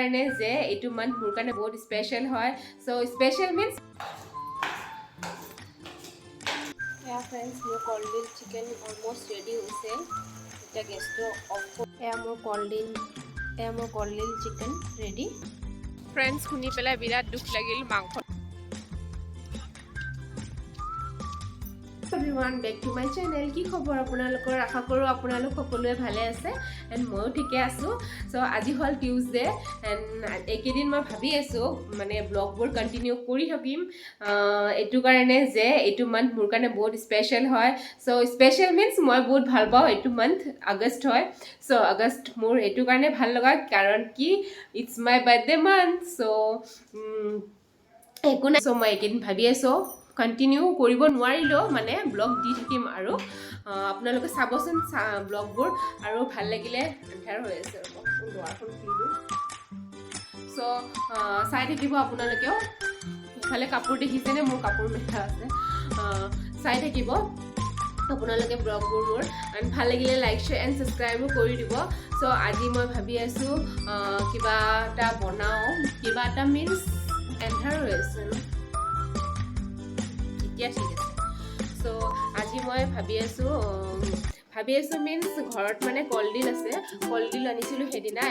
কাৰণে যে এইটো মান্থ মোৰ কাৰণে বহুত স্পেচিয়েল হয় সো স্পেচিয়েল মিন্স ফ্ৰেণ্ডছ মোৰ কলডিল চিকেন অলমোষ্ট ৰেডি হৈছে এতিয়া গেছটো অফ মোৰ কলডিল চিকেন ৰেডি ফ্ৰেণ্ডছ শুনি পেলাই বিৰাট দুখ লাগিল মাংস everyone back to my channel কি খবৰ আপোনালোকৰ আশা কৰো আপোনালোক সকলোৱে ভালে আছে এন্ড ময়ো ঠিকে আছো সো আজি হল টিউজডে এন্ড একেদিন মই ভাবি আছো মানে ব্লগবোৰ কন্টিনিউ কৰি থাকিম এটো কাৰণে যে এটো মান্থ মোৰ কাৰণে বহুত স্পেশাল হয় সো স্পেশাল মিন্স মই বহুত ভাল পাওঁ এটো মান্থ আগষ্ট হয় সো আগষ্ট মোৰ এটো কাৰণে ভাল লগা কাৰণ কি it's my birthday month so একো নাই সো মই একেদিন ভাবি আছো কন্টিনিউ কৰিব নোৱাৰিলো মানে ব্লগ দি থাকিম আৰু আপোনালোকে চাবচোন ব্লগবোৰ আৰু ভাল লাগিলে এন্টাৰ হৈ আছে দুৱাৰখন খুলি সো চাই থাকিব আপোনালোকেও ইফালে কাপোৰ দেখিছেনে মোৰ কাপোৰ মেখা আছে চাই থাকিব আপোনালোকে ব্লগবোৰ মোৰ ভাল লাগিলে লাইক শ্বেয়াৰ এণ্ড ছাবস্ক্ৰাইবো কৰি দিব সো আজি মই ভাবি আছো কিবা এটা বনাও কিবা এটা মিন্স এন্টাৰ হৈ আছে ঠিক আছে সো আজি মই ভাবি আছো মিন্স ঘৰত মানে কলডিল আছে কলডিল আনিছিলো হেদিনা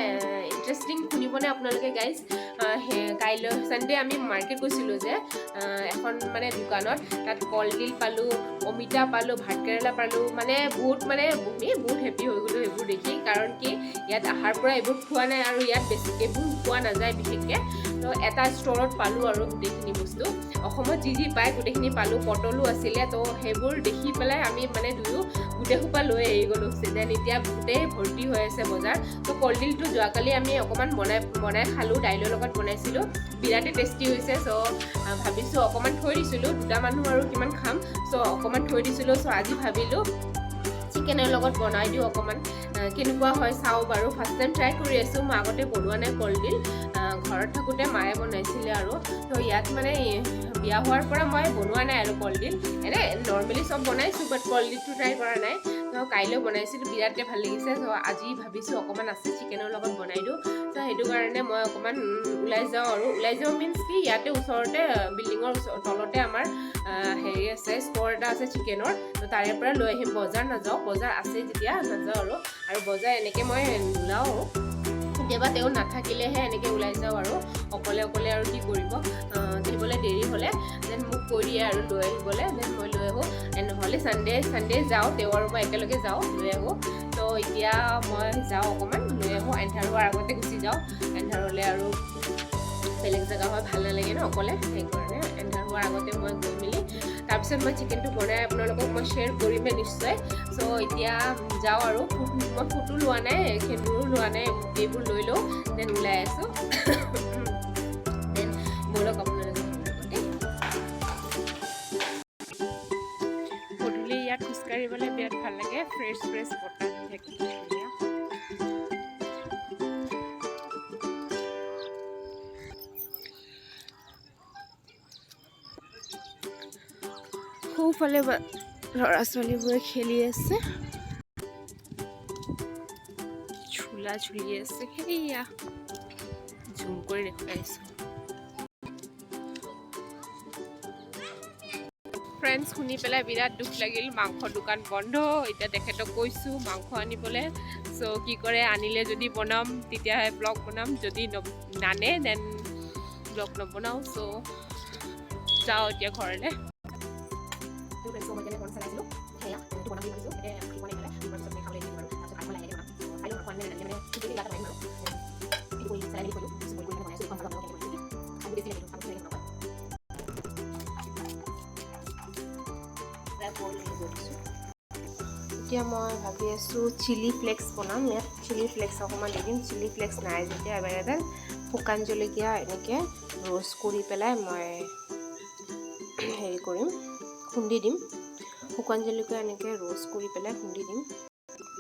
ইন্টাৰেষ্টিং শুনিবনে আপোনালোকে গাইজ কাইলৈ সানডে আমি মাৰ্কেট গৈছিলো যে এখন মানে দোকানত তাত কলডিল পালো অমিতা পালো ভাতকেৰেলা পালো মানে বহুত হেপী হৈ গলো এইবোৰ দেখি কাৰণ কি ইয়াত আহাৰ পৰা এইবোৰ খোৱা নাই আৰু ইয়াত বেছি এইবোৰ পোৱা নাযায় বিশেষকে তো এটা ষ্টৰত পালো আৰু গোটেইখিনি বস্তু অসমত যি পায় গোটেইখিনি পালো পটলো আছিলে তো সেইবোৰ দেখি পেলাই আমি মানে দুয়ো গোটেই সোপা লৈ আহি গলো দেন এতিয়া গোটেই ভৰ্তি হৈ আছে বজাৰ তো কলডিলটো যোৱাকালি আমি অকণমান বনাই খালো দাইলৰ লগত বনাইছিলো বিৰাটেই টেষ্টি হৈছে সো ভাবিছো অকণমান থৈ দিছিলো দুটা মানুহ আৰু কিমান খাম সো অকণমান থৈ দিছিলো সো আজি ভাবিলো চিকেনৰ লগত বনাই দিও অকণমান কেনেকুৱা হয় চাও বাৰু ফাৰ্ষ্ট টাইম ট্ৰাই কৰি আছো মই আগতে বনোৱা নাই কলডিল ঘৰত থাকোঁতে মায়ে বনাইছিলে আৰু তো ইয়াত মানে বিয়া হোৱাৰ পৰা মই বনোৱা নাই আৰু কলডিল এনে নৰ্মেলি চব বনাইছো বাট কলডিলটো ট্ৰাই কৰা নাই তো কাইলৈ বনাইছিলো বিৰাটেই ভাল লাগিছে তো আজি ভাবিছো অকণমান আছে চিকেনৰ লগত বনাই দিওঁ তো সেইটো কাৰণে মই অকণমান ওলাই যাওঁ মিন্স কি ইয়াতে ওচৰতে বিল্ডিঙৰ তলতে আমাৰ হেৰি আছে ষ্ট'ৰ এটা আছে চিকেনৰ তো তাৰে পৰা লৈ আহিম বজাৰ নাযাওঁ বজাৰ আছে যেতিয়া নাযাওঁ আৰু বজাৰ এনেকৈ মই নোলাওঁ কেতিয়াবা তেওঁ নাথাকিলেহে এনেকৈ ওলাই যাওঁ আৰু অকলে আৰু কি কৰিব আহিবলৈ দেৰি হ'লে দেন মোক কৈ দিয়ে আৰু লৈ আহিবলৈ দেন মই লৈ আহোঁ নহ'লে চানডে যাওঁ তেওঁ আৰু মই একেলগে যাওঁ লৈ আহোঁ তো এতিয়া মই যাওঁ অকণমান লৈ আহোঁ এন্ধাৰ হোৱাৰ আগতে গুচি যাওঁ এন্ধাৰ হ'লে আৰু বেলেগ জেগা হয় ভাল নালাগে ন অকলে সেইকাৰণে এন্ধাৰ হোৱাৰ আগতে মই গৈ মেলি তাৰপিছত মই চিকেনটো বনাই আপোনালোকক মই শ্বেয়াৰ কৰিমে নিশ্চয় সো এতিয়া যাওঁ আৰু মই ফটো লোৱা নাই সেইবোৰো লোৱা নাই এইবোৰ লৈ লওঁ দেন ওলাই আছোঁ দেন ব'লক আপোনালোকে গধূলি ইয়াত খোজকাঢ়িবলৈ বিৰাট ভাল লাগে ফ্ৰেছ বতাহ দি থাকে ধুনীয়া সোঁফালে ল'ৰা ছোৱালীবোৰে খেলি আছে ঝুলা ঝুলি আছে সেয়া জুম কৰি দেখুৱাইছো ফ্ৰেণ্ডছ শুনি পেলাই বিৰাট দুখ লাগিল মাংস দোকান বন্ধ এতিয়া তেখেতক কৈছোঁ মাংস আনিবলৈ চ' কি কৰে আনিলে যদি বনাম তেতিয়াহে ব্লগ বনাম যদি নানে দেন ব্লগ নবনাওঁ চ' যাওঁ এতিয়া ঘৰলৈ এতিয়া মই ভাবি আছোঁ চিলি ফ্লেক্স বনাম ইয়াত চিলি ফ্লেক্স অকণমান দি দিম চিলি ফ্লেক্স নাই যেতিয়া এভেইলেবল শুকান জলকীয়া এনেকৈ ৰ'ষ্ট কৰি পেলাই মই হেৰি কৰিম খুন্দি দিম শুকান জলকীয়া এনেকৈ ৰ'ষ্ট কৰি পেলাই খুন্দি দিম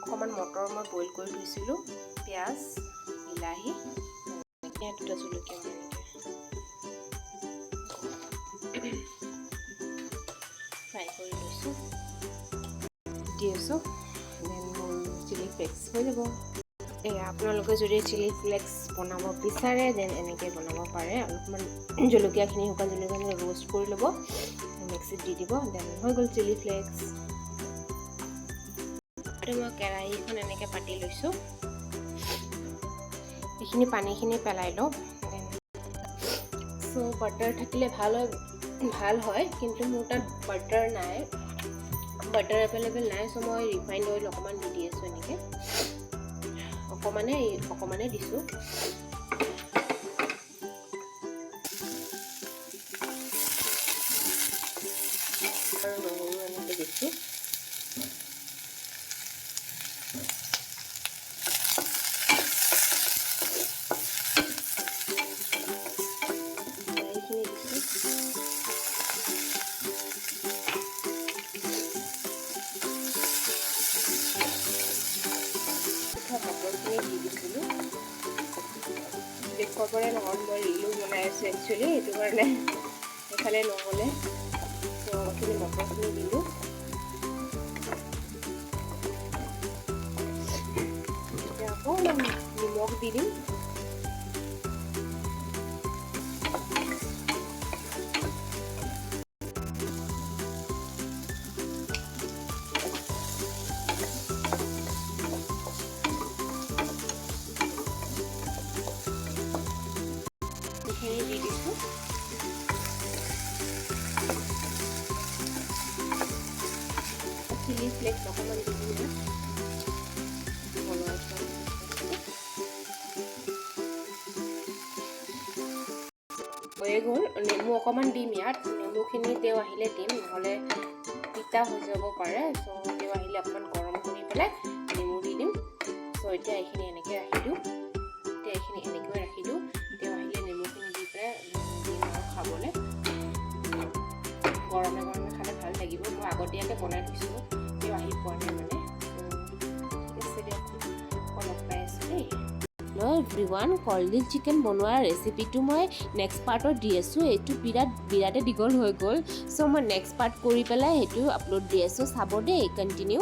অকণমান মটৰ মই বইল কৰি থৈছিলোঁ পিঁয়াজ বিলাহী এতিয়া দুটা জলকীয়া ফ্ৰাই কৰি লৈছোঁ দি আছোঁ দেন মোৰ চিলি ফ্লেক্স হৈ যাব এয়া আপোনালোকে যদি চিলি ফ্লেক্স বনাব বিচাৰে দেন এনেকৈ বনাব পাৰে। অলপমান জলকীয়াখিনি শুকান জলকীয়াখিনি ৰোষ্ট কৰি ল'ব, মিক্সিত দি দিব, দেন হৈ গ'ল চিলি ফ্লেক্স। আৰু মই কেৰাহীখন এনেকৈ পাতি লৈছোঁ, এইখিনি পানীখিনি পেলাই লওঁ। দেন চ' বাটাৰ থাকিলে ভাল হয়, কিন্তু মোৰ তাত বাটাৰ নাই, বাটাৰ এভেইলেবল নাই। চ' মই ৰিফাইণ্ড অইল অকণমান দি আছোঁ, এনেকৈ অকণমানে দিছোঁ। আৰু নহৰু এনেকৈ দিছোঁ। পাপৰখিনি দি দিছিলোঁ। দেখুৱাব পৰা নহ'ল, মই ৰিলো বনাই আছোঁ একচুৱেলি, সেইটো কাৰণে সেইফালে নহ'লে। ত' এইখিনি মটৰখিনি দিলোঁ। এতিয়া অকণমান নিমখ দি দিম। এইখিনি দি দিছোঁ। চিলি ফ্লেক্স অকণমান দি দিম। হৈ গ'ল। নেমু অকণমান দিম ইয়াত, নেমুখিনি তেওঁ আহিলে দিম, নহ'লে তিতা হৈ যাব পাৰে। চ' তেওঁ আহিলে অকণমান গৰম কৰি পেলাই নেমু দি দিম। চ' এতিয়া এইখিনি এনেকৈ ৰাখি দিওঁ, তেওঁ আহিলে নেমুখিনি দি পেলাই দিম আৰু খাবলৈ। গৰমে গৰমে খালে ভাল লাগিব। মই আগতীয়াকৈ বনাই থৈছোঁ, তেওঁ আহি পোৱা নাই মানে। ঠিক আছে দিয়ক, লগ পাই আছোঁ দেই। হেল্ল' এভৰিৱান, কলডিল চিকেন বনোৱাৰ ৰেচিপিটো মই নেক্সট পাৰ্টত দি আছোঁ। এইটো বিৰাটেই দীঘল হৈ গ'ল, চ' মই নেক্সট পাৰ্ট কৰি পেলাই সেইটো আপলোড দি আছোঁ, চাব দেই, কণ্টিনিউ।